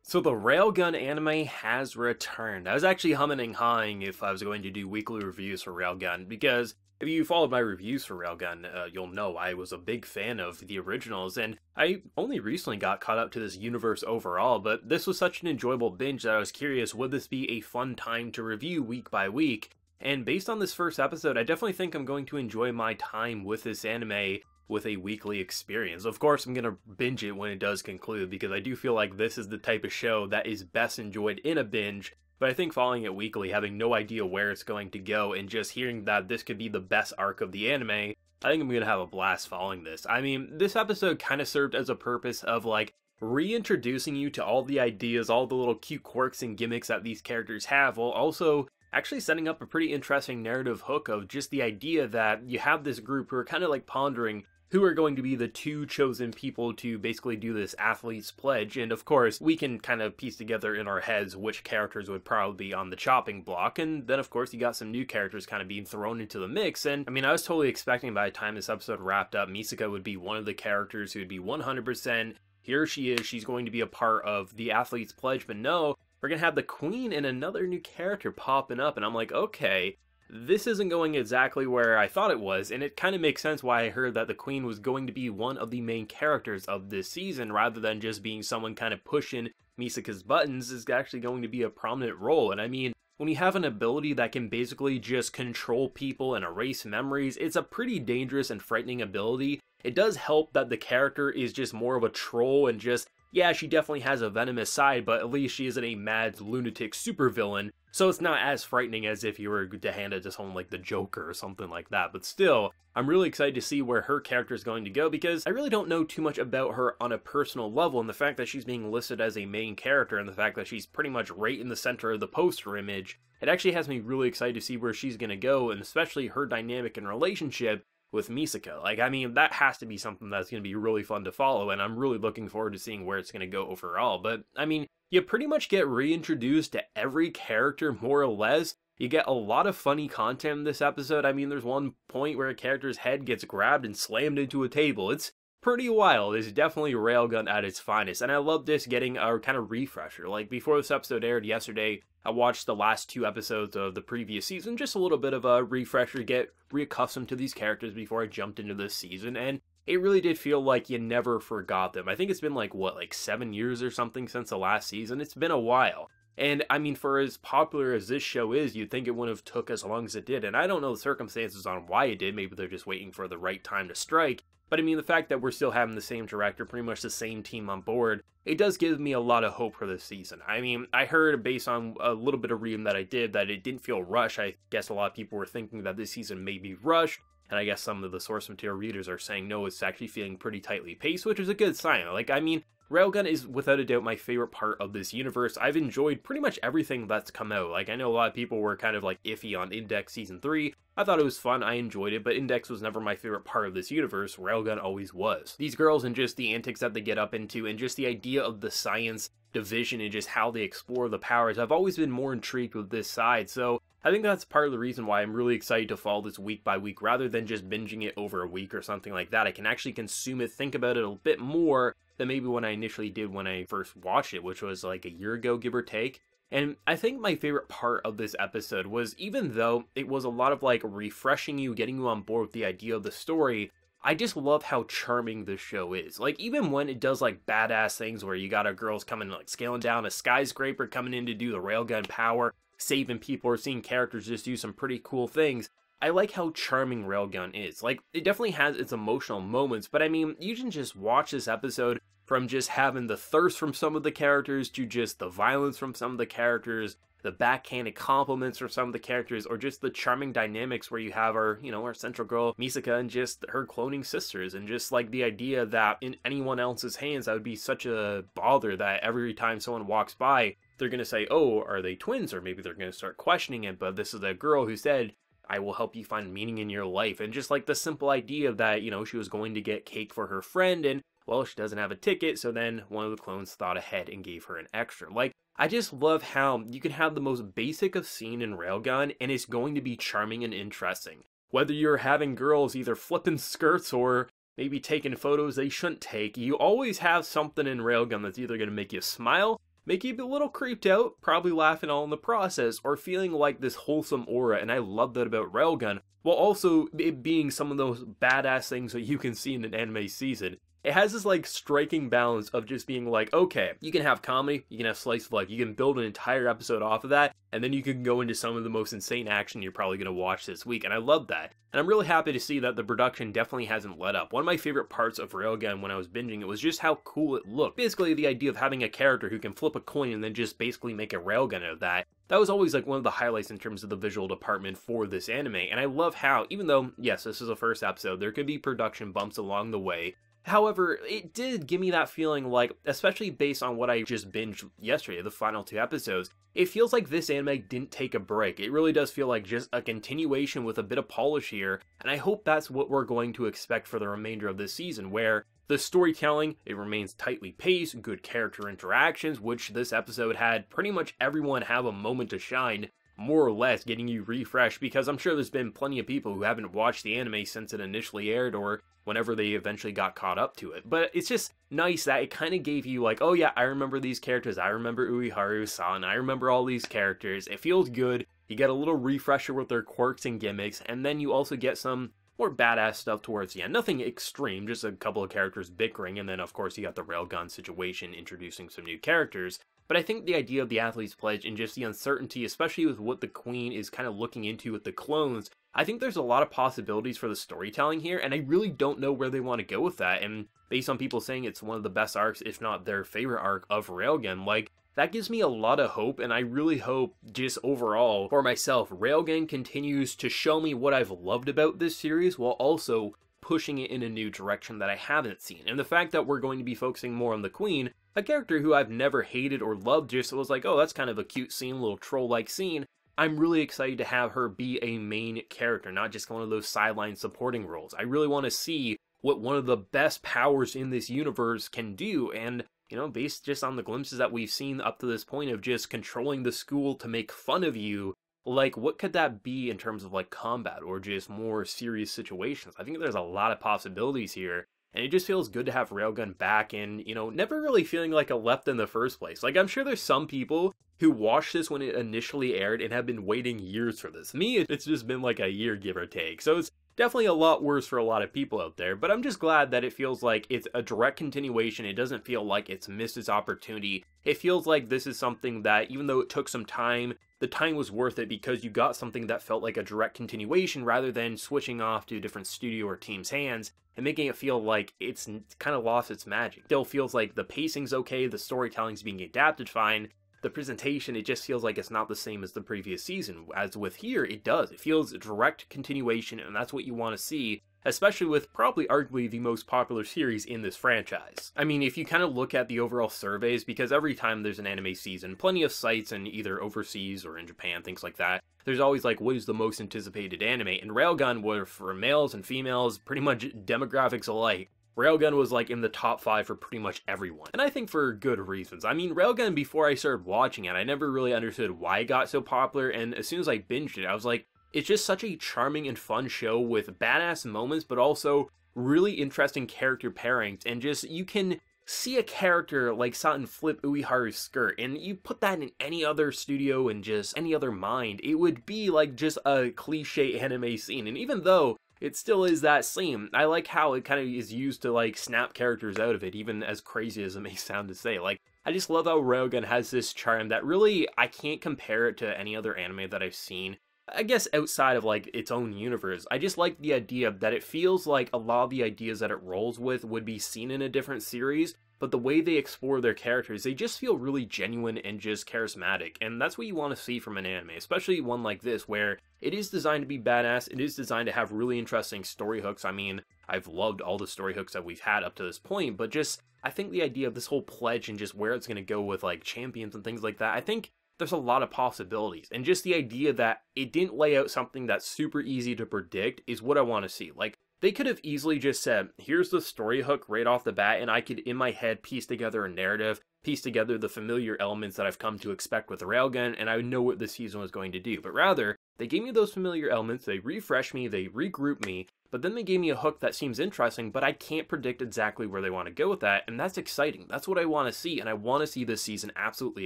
So the Railgun anime has returned. I was actually humming and hawing if I was going to do weekly reviews for Railgun, because if you followed my reviews for Railgun, you'll know I was a big fan of the originals, and I only recently got caught up to this universe overall, but this was such an enjoyable binge that I was curious, would this be a fun time to review week by week? And based on this first episode, I definitely think I'm going to enjoy my time with this anime with a weekly experience. Of course, I'm going to binge it when it does conclude, because I do feel like this is the type of show that is best enjoyed in a binge, but I think following it weekly, having no idea where it's going to go, and just hearing that this could be the best arc of the anime, I think I'm going to have a blast following this. I mean, this episode kind of served as a purpose of, like, reintroducing you to all the ideas, all the little cute quirks and gimmicks that these characters have, while also actually setting up a pretty interesting narrative hook of just the idea that you have this group who are kind of like pondering who are going to be the two chosen people to basically do this athlete's pledge. And of course, we can kind of piece together in our heads which characters would probably be on the chopping block. And then of course, you got some new characters kind of being thrown into the mix. And I mean, I was totally expecting by the time this episode wrapped up, Misaka would be one of the characters who would be 100%, here she is, she's going to be a part of the athlete's pledge. But no, we're going to have the queen and another new character popping up. And I'm like, okay, this isn't going exactly where I thought it was, and it kind of makes sense why I heard that the Queen was going to be one of the main characters of this season, rather than just being someone kind of pushing Misaka's buttons. Is actually going to be a prominent role. And I mean, when you have an ability that can basically just control people and erase memories, it's a pretty dangerous and frightening ability. It does help that the character is just more of a troll and just, yeah, she definitely has a venomous side, but at least she isn't a mad lunatic supervillain, so it's not as frightening as if you were to hand it to someone like the Joker or something like that. But still, I'm really excited to see where her character is going to go, because I really don't know too much about her on a personal level, and the fact that she's being listed as a main character, and the fact that she's pretty much right in the center of the poster image, it actually has me really excited to see where she's going to go, and especially her dynamic and relationship with Misaka. Like, I mean, that has to be something that's going to be really fun to follow, and I'm really looking forward to seeing where it's going to go overall. But, I mean, you pretty much get reintroduced to every character, more or less. You get a lot of funny content in this episode. I mean, there's one point where a character's head gets grabbed and slammed into a table. It's pretty wild. It's definitely Railgun at its finest, and I love this getting a kind of refresher. Like, before this episode aired yesterday, I watched the last 2 episodes of the previous season, just a little bit of a refresher, get reaccustomed to these characters before I jumped into this season, and it really did feel like you never forgot them. I think it's been like, what, like 7 years or something since the last season? It's been a while. And I mean, for as popular as this show is, you'd think it wouldn't have took as long as it did, and I don't know the circumstances on why it did. Maybe they're just waiting for the right time to strike. But I mean, the fact that we're still having the same director, pretty much the same team on board, it does give me a lot of hope for this season. I mean, I heard, based on a little bit of reading that I did, that it didn't feel rushed. I guess a lot of people were thinking that this season may be rushed, and I guess some of the source material readers are saying, no, it's actually feeling pretty tightly paced, which is a good sign. Like, I mean, Railgun is without a doubt my favorite part of this universe. I've enjoyed pretty much everything that's come out. Like, I know a lot of people were kind of like iffy on Index Season 3. I thought it was fun, I enjoyed it, but Index was never my favorite part of this universe. Railgun always was. These girls and just the antics that they get up into, and just the idea of the science division and just how they explore the powers, I've always been more intrigued with this side, so I think that's part of the reason why I'm really excited to follow this week by week, rather than just binging it over a week or something like that. I can actually consume it, think about it a bit more than maybe when I initially did when I first watched it, which was like a year ago, give or take. And I think my favorite part of this episode was, even though it was a lot of like refreshing you, getting you on board with the idea of the story, I just love how charming this show is. Like, even when it does like badass things where you got our girls coming, like scaling down a skyscraper, coming in to do the railgun power, saving people, or seeing characters just do some pretty cool things, I like how charming Railgun is. Like, it definitely has its emotional moments, but I mean, you can just watch this episode from just having the thirst from some of the characters to just the violence from some of the characters, the backhanded compliments from some of the characters, or just the charming dynamics where you have our, you know, our central girl, Misaka, and just her cloning sisters, and just like the idea that in anyone else's hands, that would be such a bother that every time someone walks by, they're going to say, oh, are they twins? Or maybe they're going to start questioning it, but this is a girl who said, I will help you find meaning in your life. And just like the simple idea that, you know, she was going to get cake for her friend, and well, she doesn't have a ticket, so then one of the clones thought ahead and gave her an extra. Like, I just love how you can have the most basic of scene in Railgun, and it's going to be charming and interesting. Whether you're having girls either flipping skirts or maybe taking photos they shouldn't take, you always have something in Railgun that's either going to make you smile, make you a little creeped out, probably laughing all in the process, or feeling like this wholesome aura, and I love that about Railgun, while also it being some of those badass things that you can see in an anime season. It has this like striking balance of just being like, okay, you can have comedy, you can have slice of life, you can build an entire episode off of that, and then you can go into some of the most insane action you're probably going to watch this week, and I love that. And I'm really happy to see that the production definitely hasn't let up. One of my favorite parts of Railgun when I was binging it was just how cool it looked. Basically the idea of having a character who can flip a coin and then just basically make a railgun out of that. That was always like one of the highlights in terms of the visual department for this anime, and I love how, even though, yes, this is the first episode, there could be production bumps along the way. However, it did give me that feeling like, especially based on what I just binged yesterday, the final 2 episodes, it feels like this anime didn't take a break. It really does feel like just a continuation with a bit of polish here, and I hope that's what we're going to expect for the remainder of this season, where the storytelling, it remains tightly paced, good character interactions, which this episode had pretty much everyone have a moment to shine, more or less getting you refreshed, because I'm sure there's been plenty of people who haven't watched the anime since it initially aired, or whenever they eventually got caught up to it. But it's just nice that it kind of gave you like, oh yeah, I remember these characters, I remember Ueharu-san, I remember all these characters, it feels good, you get a little refresher with their quirks and gimmicks, and then you also get some more badass stuff towards the end. Nothing extreme, just a couple of characters bickering, and then of course you got the railgun situation introducing some new characters. But I think the idea of the Athlete's Pledge and just the uncertainty, especially with what the Queen is kind of looking into with the clones, I think there's a lot of possibilities for the storytelling here, and I really don't know where they want to go with that. And based on people saying it's one of the best arcs, if not their favorite arc of Railgun, like, that gives me a lot of hope, and I really hope, just overall, for myself, Railgun continues to show me what I've loved about this series, while also pushing it in a new direction that I haven't seen. And the fact that we're going to be focusing more on the Queen, a character who I've never hated or loved, just was like, oh, that's kind of a cute scene, a little troll-like scene, I'm really excited to have her be a main character, not just one of those sideline supporting roles. I really want to see what one of the best powers in this universe can do, and, you know, based just on the glimpses that we've seen up to this point of just controlling the school to make fun of you, like, what could that be in terms of, like, combat or just more serious situations? I think there's a lot of possibilities here, and it just feels good to have Railgun back and, you know, never really feeling like a left in the first place. Like, I'm sure there's some people who watched this when it initially aired and have been waiting years for this. Me, it's just been like a year, give or take. So it's definitely a lot worse for a lot of people out there, but I'm just glad that it feels like it's a direct continuation. It doesn't feel like it's missed its opportunity. It feels like this is something that, even though it took some time, the time was worth it because you got something that felt like a direct continuation rather than switching off to a different studio or team's hands and making it feel like it's kind of lost its magic. Still feels like the pacing's okay, the storytelling's being adapted fine, the presentation, it just feels like it's not the same as the previous season. As with here, it does. It feels a direct continuation, and that's what you want to see, especially with probably arguably the most popular series in this franchise. I mean, if you kind of look at the overall surveys, because every time there's an anime season, plenty of sites in either overseas or in Japan, things like that, there's always like, what is the most anticipated anime? And Railgun, were for males and females, pretty much demographics alike, Railgun was like in the top 5 for pretty much everyone. And I think for good reasons. I mean, Railgun, before I started watching it, I never really understood why it got so popular, and as soon as I binged it, I was like, it's just such a charming and fun show with badass moments, but also really interesting character pairings, and just, you can see a character like Satan flip Ueharu's skirt, and you put that in any other studio and just any other mind, it would be like just a cliche anime scene. And even though it still is that scene, I like how it kind of is used to like snap characters out of it, even as crazy as it may sound to say. Like, I just love how Railgun has this charm that really, I can't compare it to any other anime that I've seen, I guess outside of like its own universe. I just like the idea that it feels like a lot of the ideas that it rolls with would be seen in a different series, but the way they explore their characters, they just feel really genuine and just charismatic, and that's what you want to see from an anime, especially one like this, where it is designed to be badass, it is designed to have really interesting story hooks. I mean, I've loved all the story hooks that we've had up to this point, but just, I think the idea of this whole pledge and just where it's going to go with like champions and things like that, I think there's a lot of possibilities, and just the idea that it didn't lay out something that's super easy to predict is what I want to see. Like, they could have easily just said, here's the story hook right off the bat, and I could, in my head, piece together a narrative, piece together the familiar elements that I've come to expect with Railgun, and I would know what the season was going to do. But rather, they gave me those familiar elements, they refreshed me, they regrouped me, but then they gave me a hook that seems interesting, but I can't predict exactly where they want to go with that, and that's exciting. That's what I want to see, and I want to see this season absolutely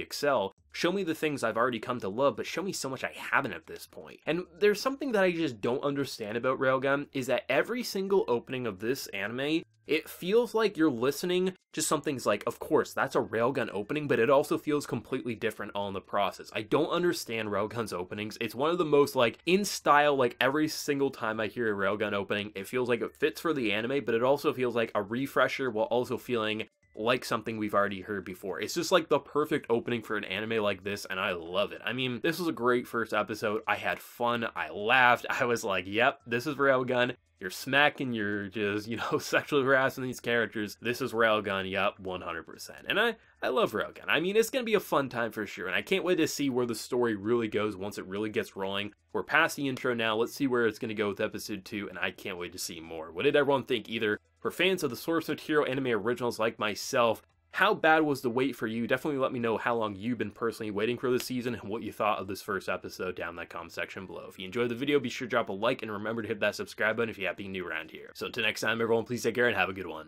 excel. Show me the things I've already come to love, but show me so much I haven't at this point. And there's something that I just don't understand about Railgun, is that every single opening of this anime, it feels like you're listening to something's like, of course, that's a Railgun opening, but it also feels completely different all in the process. I don't understand Railgun's openings. It's one of the most, like, in style, like, every single time I hear a Railgun opening, it feels like it fits for the anime, but it also feels like a refresher while also feeling like something we've already heard before. It's just like the perfect opening for an anime like this, and I love it. I mean, this was a great first episode. I had fun. I laughed. I was like, yep, this is Railgun. You're smacking, you're just, sexually harassing these characters. This is Railgun, yep, 100%. And I love Railgun. I mean, it's going to be a fun time for sure, and I can't wait to see where the story really goes once it really gets rolling. We're past the intro now, let's see where it's going to go with episode 2, and I can't wait to see more. What did everyone think? Either for fans of the source material anime originals like myself, how bad was the wait for you? Definitely let me know how long you've been personally waiting for this season and what you thought of this first episode down in that comment section below. If you enjoyed the video, be sure to drop a like and remember to hit that subscribe button if you happen to be new around here. So until next time, everyone, please take care and have a good one.